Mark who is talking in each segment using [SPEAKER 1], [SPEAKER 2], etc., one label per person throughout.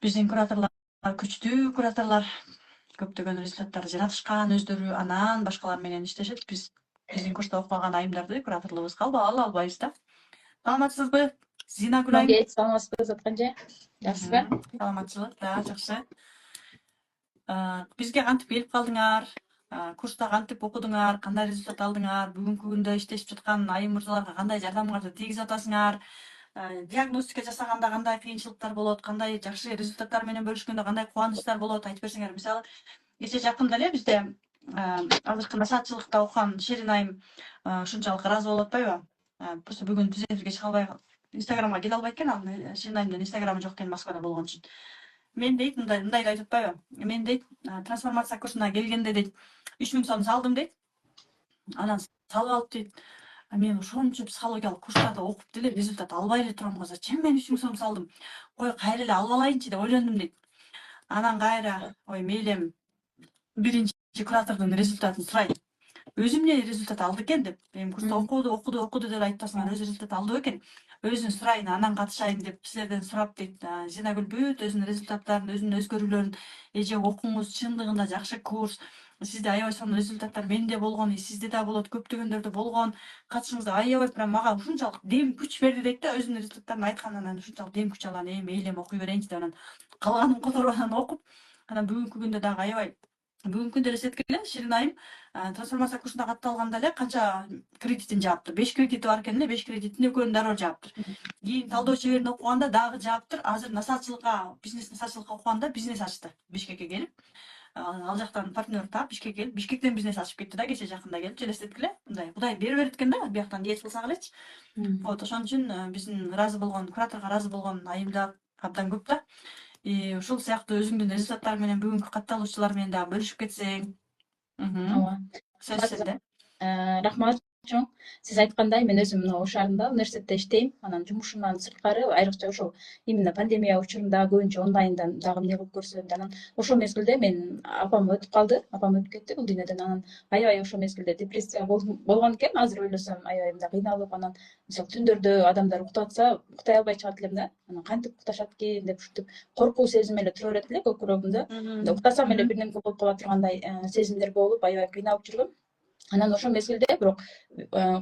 [SPEAKER 1] Биздин кураторлор күчтүү кураторлор көптөгөн результаттар жаратышкан өздөрү, анан башкалар менен иштешет. Биздин курста окуган айымдарды кураторлугубузга албайбыз да. Саламатсызбы, Зинагүл айым?
[SPEAKER 2] Окей, саламатсызбы Затканже. Жакшысызбы?
[SPEAKER 1] Саламатчылык, да, жакшы. Бизге кантип келип калдыңар? Курста кантип окудуңар? Кандай результат алдыңар? Бүгүнкү күндө иштешип жаткан айым мырзаларга кандай жардамыңарды тийгизип атасыңар? Диагностика жасаганда кандай кыйынчылыктар болот? Кандай жакшы результаттар менен бөлүшкөндө кандай кубанычтар болот? Айтып берсеңер. Мисалы, кече жакында эле бизде азыркы насаатчылыкта окуган Шерин айым ушунчалык ыраазы болуп атпайбы? Просто бүгүн биз эфирге чыга албай Инстаграмга келе албайт экен. Ал Шерин айымдын Инстаграмы жок экен, Москвада болгон үчүн. Мен дейт, мындай да айтып атпайбы? Мен дейт, трансформация курсуна келгенде дейт, 3000 сом салдым дейт. Анан салып алып дейт, мен ошончо психологиялык курстарда окуп деле результат албай эле турамга, зачем мен 3000 сом салдым? Кой, кайра эле алып алайынчы деп ойлондум дейт. Анан кайра, ой мейлем, биринчи куратордун результатын сурайт. Өзү эмне результат алды экен деп, эми курста окуду деп айтпасыңар, өзү результат алды бекен? Өзүн сурайын, анан катышайын деп силерден сурап дейт. Зинагүл бүт өзүнүн результаттарын, өзүнүн өзгөрүүлөрүн эже окуңуз, чындыгында жакшы курс. Сизде аябай сонун результаттар менде болгон, сизде да болот, көптөгөндөрдө болгон. Катышыңызда аябай прям мага ушунчалык дем күч берди дейт да, өзүнүн результаттарын айтканынан ушунчалык дем күч алган, мейлем окуй берейинчи деп, анан калганын которуп анан окуп, анан бүгүнкү күндө дагы аябай бүгүнкү күндө эле сеткиле Шерин айым трансформация курсуна катталганда эле канча кредитин жааптыр? 5 кредити бар экен эле, 5 кредитин экөөнүн дароо жааптыр. Кийин талдоо чеберин окуганда дагы жааптыр. Азыр насаатчылыкка, бизнес насаатчылыкка окуганда бизнес ачты. Бишкекке келип, ал жактан партнер таап Бишкекке келип, Бишкектен бизнес ачып кетти да, кече жакында келип элестеткиле. Мындай Кудай бере берет экен да, бияктан диет кылсак элечи. Вот ошон үчүн биздин ыраазы болгон, кураторго ыраазы болгон айым да абдан көп да. Ушул сыяктуу өзүңдүн результаттарың менен бүгүнкү катталуучулар менен дагы бөлүшүп кетсең.
[SPEAKER 2] Ооба.
[SPEAKER 1] Сөз сизде.
[SPEAKER 2] Рахмат чоң. Сиз айткандай, мен өзүм мына шаарында университетте иштейм. Анан жумушумдан сырткары, айрыкча ошол именно пандемия учурунда көбүнчө онлайндан дагы эмне кылып көрсөм. Анан ошол мезгилде мен апам өтүп калды. Апам өтүп кетти бул дүйнөдөн. Анан аябай ошол мезгилде депрессия болгон экен. Азыр ойлосом аябай мындай кыйналып, анан мисалы түндөрдө адамдар уктап атса, уктай албай чыгат элем да. Анан кантип укташат экен деп ушинтип коркуу сезими эле тура берет эле көкүрөгүмдө. Уктасам эле бир нерсе болуп кала тургандай сезимдер болуп, аябай кыйналып жүргөм. Анан ошол мезгилде бирок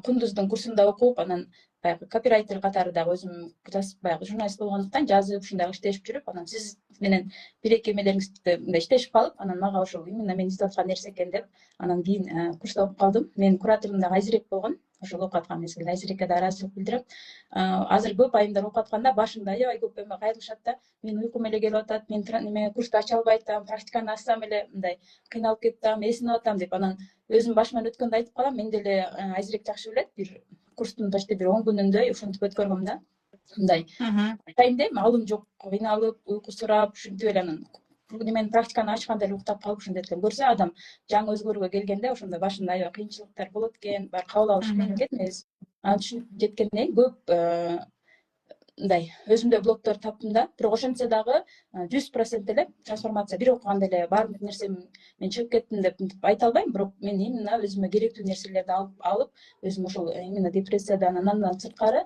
[SPEAKER 2] Кундуздун курсунда окуп, анан баягы копирайтер катары дагы өзүм баягы журналист болгондуктан жазып, ушундай иштешип жүрүп, анан сиз менен бир-эки эмелериңизди мындай иштешип калып, анан мага ошол именно мен издеп аткан нерсе экен деп, анан кийин курста окуп калдым. Менин кураторум дагы Айзирек болгон. Ошол окуп аткан мезгилде Айзирекке да ыраазычылык билдирем. Азыр көп айымдар окуп атканда башында аябай көп эме кайрылышат да. Мен уйкум эле келип атат, мен неме курсту ача албай атам, практиканы ачсам эле мындай кыйналып кетип атам, эсинип атам деп. Анан өзүм башыман өткөндө айтып калам. Мен деле Айзирек жакшы билет. Бир курстун почти бир 10 күнүндөй ушинтип өткөргөм да. Мындай айтайын дейм, алым жок, кыйналып, уйку сурап, ушинтип эле анан немени практиканы ачканда эле уктап калып ушинтип эткем. Көрсө адам жаңы өзгөрүүгө келгенде ошондо башында аябай кыйынчылыктар болот экен, баары кабыл алыш кыйын экен эмес. Анан түшүнүп жеткенден кийин көп мындай өзүмдө блоктор таптым да. Бирок ошентсе дагы 100% эле трансформация бир окуганда эле баардык нерсем мен чыгып кеттим деп айта албайм. Бирок мен именно өзүмө керектүү нерселерди алып, өзүм ошол именно депрессиядан андан сырткары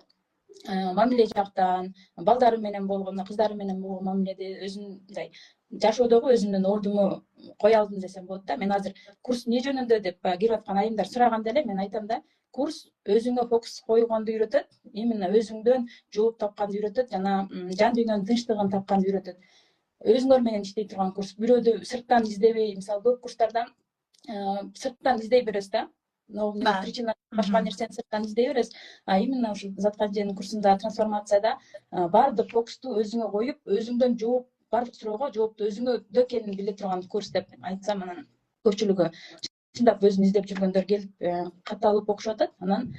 [SPEAKER 2] мамиле жактан, балдарым менен болгон, кыздарым менен болгон мамиледе өзүм мындай жашоодогу өзүмдүн ордуму кое алдым десем болот да. Мен азыр курс эмне жөнүндө деп кирип аткан айымдар сураганда эле мен айтам да, курс өзүңө фокус койгонду үйрөтөт, именно өзүңдөн жооп тапканды үйрөтөт жана жан дүйнөнүн тынчтыгын тапканды үйрөтөт. Өзүңөр менен иштей турган курс. Бирөөдү сырттан издебей, мисалы көп курстардан сырттан издей беребиз да. Причина башка нерсени сырттан издей беребиз. А именно ушул Затканженин курсунда трансформацияда баардык фокусту өзүңө коюп, өзүңдөн жооп, баардык суроого жоопту өзүңдө экенин биле турган курс деп айтсам, анан көпчүлүгү чындап өзүн издеп жүргөндөр келип катталып окушуп атат. Анан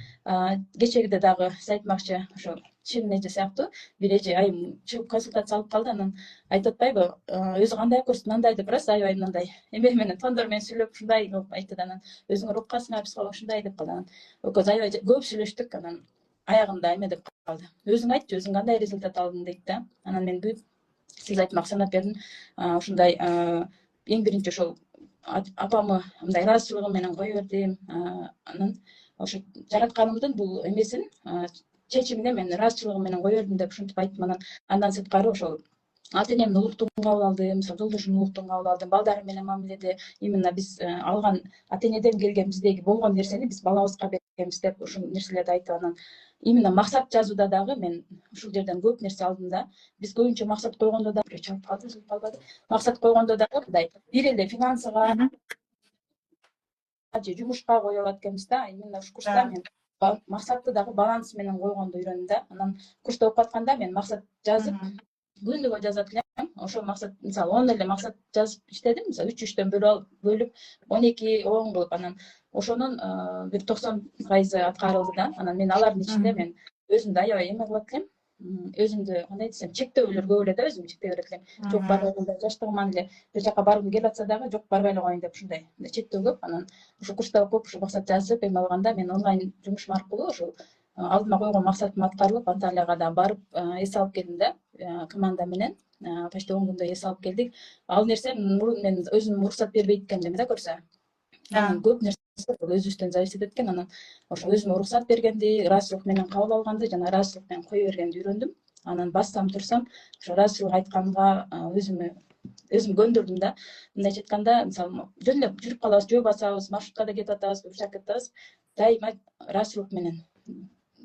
[SPEAKER 2] кечегиде дагы сиз айтмакчы ошо Ширин эже сыяктуу бир эже айым чыгып консультация алып калды. Анан айтып атпайбы, өзү кандай курс мындай деп раз аябай мындай эме менен тондор менен сүйлөп ушундай кылып айтты да. Анан өзүңөр окукасыңар, психолог ушундай деп калды. Анан экөөбүз аябай көп сүйлөштүк. Анан аягында эме деп калды. Өзүң айтчы, өзүң кандай результат алдың дейт да. Анан мен бүт сиз айтмак санап бердим. Ушундай эң биринчи ошол апамы мындай ыраазычылыгым менен кое бердим. Анан ошо жаратканымдын бул эмесин чечимине мен ыраазычылыгым менен кое бердим деп ушинтип айттым. Анан андан сырткары ошол ата энемдин улуктугун кабыл алдым, мисалы жолдошумдун улуктугун кабыл алдым. Балдарым менен мамиледе именно биз алган ата энеден келген биздеги болгон нерсени биз балабызга беребиз деп ушул нерселерди айтып анан именно максат жазууда дагы мен ушул жерден көп нерсе алдым да. Биз көбүнчө максат койгондо да чалып калбады. Максат койгондо дагы мындай бир эле финансыга же жумушка кое алат экенбиз да. Именно ушул курста мен максатты дагы баланс менен койгонду үйрөндүм да. Анан курста окуп атканда мен максат жазып күндүгө жазат элем. Ошол максат мисалы 10 эле максат жазып иштедим. Мисалы 3-3төн бөлүп 12-10 кылып анан ошонун бир 90% аткарылды да. Анан мен алардын ичинде мен өзүмдү аябай эме кылат элем. Өзүмдү кандай десем чектөөлөр көп эле да, өзүмдү чектей берет элем. Жок барбай эле жаштыгыман эле бир жака баргым келип атса дагы жок барбай эле коеюн деп ушундай чектөө көп. Анан ошо курста окуп ушул максат жазып эме алганда мен онлайн жумушум аркылуу ошол алдыма койгон максатым аткарылып Анталияга да барып эс алып келдим да команда менен почти 10 күндөй эс алып келдик. Ал нерсе мурун мен өзүм уруксат бербейт экенмин да көрсө. Анан көп нерсе өзүбүздөн зависит экен. Анан ошо өзүмө уруксат бергенди, ыраазычылык менен кабыл алганды жана ыраазычылык менен кое бергенди үйрөндүм. Анан бассам турсам ошо ыраазычылык айтканга өзүм көндүрдүм да. Мындайча айтканда мисалы жөн эле жүрүп калабыз, жөө басабыз, маршруткада кетип атабыз, урушак кетип атабыз. Дайыма ыраазычылык менен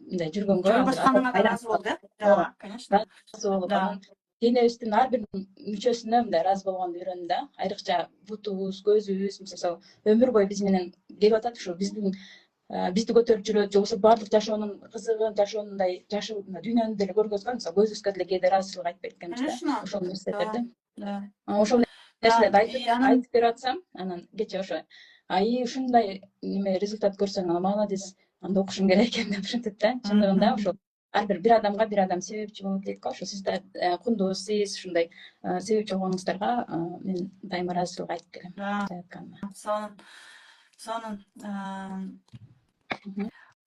[SPEAKER 2] мындай жүргөнгө
[SPEAKER 1] жөө
[SPEAKER 2] азыр
[SPEAKER 1] басканыңа да ыраазы болду,
[SPEAKER 2] ооба,
[SPEAKER 1] конечно.
[SPEAKER 2] ыраазы болуп
[SPEAKER 1] Да.
[SPEAKER 2] анан денебиздин ар бир мүчөсүнө мындай ыраазы болгонду үйрөндүм да. Айрыкча бутубуз, көзүбүз, мисалы өмүр бою биз менен келип атат ушу бизди көтөрүп жүрөт, же болбосо баардык жашоонун кызыгын, жашоонун мындай дүйнөнү деле көргөзгөн. Мисалы көзүбүзгө деле кээде ыраазычылык айтып берет экенбиз да.
[SPEAKER 1] Конечно.
[SPEAKER 2] Ошол нерселерди.
[SPEAKER 1] Да.
[SPEAKER 2] Ошол
[SPEAKER 1] Да.
[SPEAKER 2] нерселерди
[SPEAKER 1] И анан
[SPEAKER 2] айтып берип атсам, анан кечээ ошо ушундай неме результат көрсөң молодец, анда окушуң керек экен деп ушинтип да. Чындыгында ошол ар бир адамга бир адам себепчи болот дейт го. Ошо сиз да кундуз, сиз ушундай себепчи болгонуңуздарга мен дайыма ыраазычылык айтып келем.
[SPEAKER 1] Да. Сонун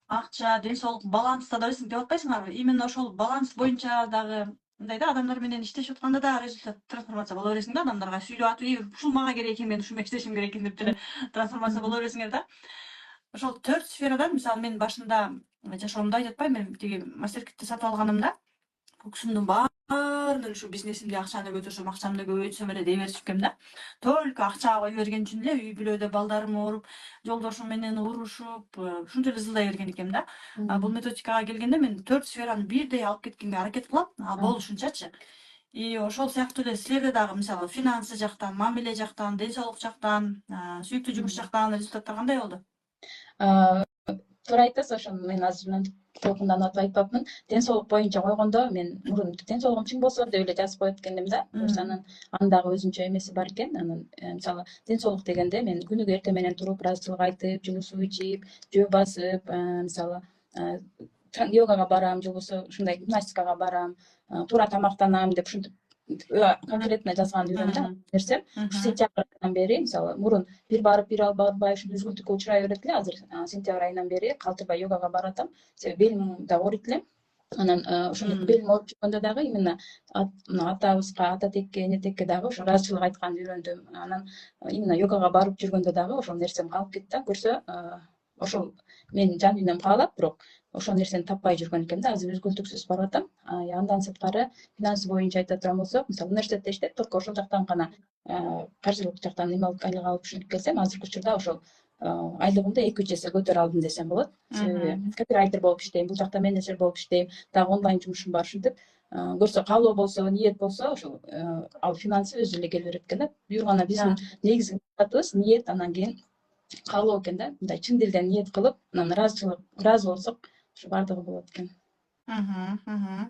[SPEAKER 1] акча, ден соолук баланста да өзүң деп атпайсыңарбы? Именно ошол баланс боюнча дагы мындай да адамдар менен иштешип атканда да результат трансформация боло бересиң да, адамдарга сүйлөп атып, ушул мага керек экен, мен ушул менен иштешим керек экен деп деле трансформация боло бересиңер да. Ошол 4 сферадан мисалы мен башында жашоомдо айтып атпаймынбы, мен тиги мастер-китти сатып алганымда фокусумдун баарын ушу бизнесимди акчаны көтөрсөм, акчамды көбөйтсөм эле дей берчүккем да. Только акчага кое берген үчүн эле үй бүлөдө балдарым ооруп, жолдошум менен урушуп, ушинтип эле ызылдай берген экенмин да. Бул методикага келгенде мен 4 сфераны бирдей алып кеткенге аракет кылам, болушунчачы. И ошол сыяктуу эле силерде дагы мисалы финансы жактан, мамиле жактан, ден соолук жактан, сүйүктүү жумуш жактан результаттар кандай болду?
[SPEAKER 2] Туура айтасыз, ошону мен азыр толкунданып атып айтпапмын. Ден соолук боюнча койгондо мен мурун ден соолугум чың болсо деп эле жазып коет экенмин да. Анан анын дагы өзүнчө эмеси бар экен. Анан мисалы ден соолук дегенде мен күнүгө эртең менен туруп ыраазычылык айтып, жылуу суу ичип, жөө басып, мисалы йогага барам, же болбосо ушундай гимнастикага барам, туура тамактанам деп ушинтип конкретно жазганды үйрөндүм. Нерсе ушу сентябрдан бери мисалы мурун бир барып бир албай ушинтип üzгүнтүккө учурай берет эле. Азыр сентябрь айынан бери калтырбай йогага барып атам. Себеби белим да ооруйт элем. Анан ошондо белим ооруп жүргөндө дагы именно атабызга, ата текке, эне текке дагы ошо ыраазычылык айтканды үйрөндүм. Анан именно йогага барып жүргөндө дагы ошол нерсем калып кетти да. Көрсө ошол менин жан дүйнөм каалап, бирок ошол нерсени таппай жүргөн экенмин да. Азыр üzгүнтүксүз барып атам. Андан сырткары финансы боюнча айта турган болсок, мисалы университетте иштеп, только ошол жактан гана каржылык жактан эме алып ушинтип келсем, азыркы учурда ошол айлыгымды 2-3 эсе көтөрө алдым десем болот. Себеби копирайтер болуп иштейм, бул жакта менеджер болуп иштейм, дагы онлайн жумушум бар. Ушинтип көрсө каалоо болсо, ниет болсо, ошол ал финансы өзү эле келе берет экен да. Буюргана биздин негизги максатыбыз ниет, анан кийин каалоо экен да. Мындай чын дилден ниет кылып, анан ыраазы болсок, ошо баардыгы болот экен.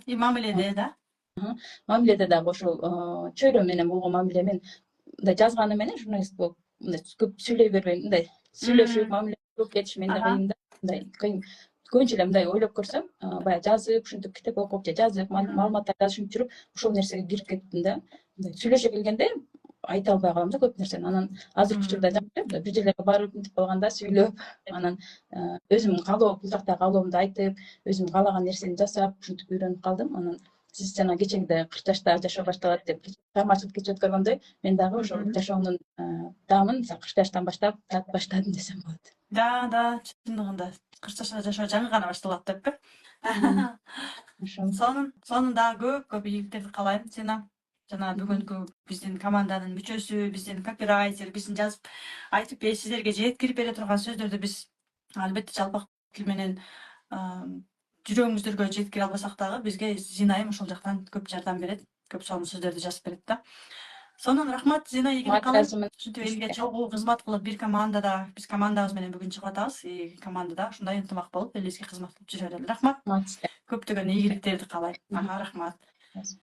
[SPEAKER 1] И мамиледе да?
[SPEAKER 2] Мамиледе дагы ошол чөйрө менен болгон мамиле мен мындай жазганы менен журналист болуп мындай көп сүйлөй бербейм, мындай сүйлөшүп мамиле кылып кетиш менде кыйын да. Мындай кыйын. Көбүнчө эле мындай ойлоп көрсөм, баягы жазып, ушинтип китеп окуп же жазып, маалыматтар жазып жүрүп, ошол нерсеге кирип кеттим да. Мындай сүйлөшө келгенде айта албай калам да көп нерсени. Анан азыркы учурда бир жерлерге барып мынтип калганда сүйлөп, анан өзүм бул жакта каалоомду айтып, өзүм каалаган нерсени жасап, ушинтип үйрөнүп калдым. Анан сиз жана кечээде 40 жашта жашоо башталат деп чыгармачылык кечип өткөргөндөй, мен дагы ошол жашоомдун даамын 40 жаштан баштап татып баштадым десем болот.
[SPEAKER 1] Да, чындыгында 40 жашта жашоо жаңы гана башталат деппи? Сонун дагы көп ийгиликтерди каалайм, Сина. жана бүгүнкү биздин команданын мүчөсү, биздин копирайтер, биздин жазып айтып сиздерге жеткирип бере турган сөздөрдү биз албетте жалпак тил менен жүрөгүңүздөргө жеткире албасак дагы бизге Зинайым ошол жактан көп жардам берет, көп сонун сөздөрдү жазып берет да. Сонун рахмат Зина, ийгилик каалайм.
[SPEAKER 2] ыраазымын.
[SPEAKER 1] Ушинтип элге чогуу кызмат кылып бир командада, биз командабыз менен бүгүн чыгып атабыз. Командада ушундай ынтымак болуп элибизге кызмат кылып жүрө берели. Рахмат.
[SPEAKER 2] Рахмат сизге.
[SPEAKER 1] Көптөгөн ийгиликтерди каалайм. Рахмат.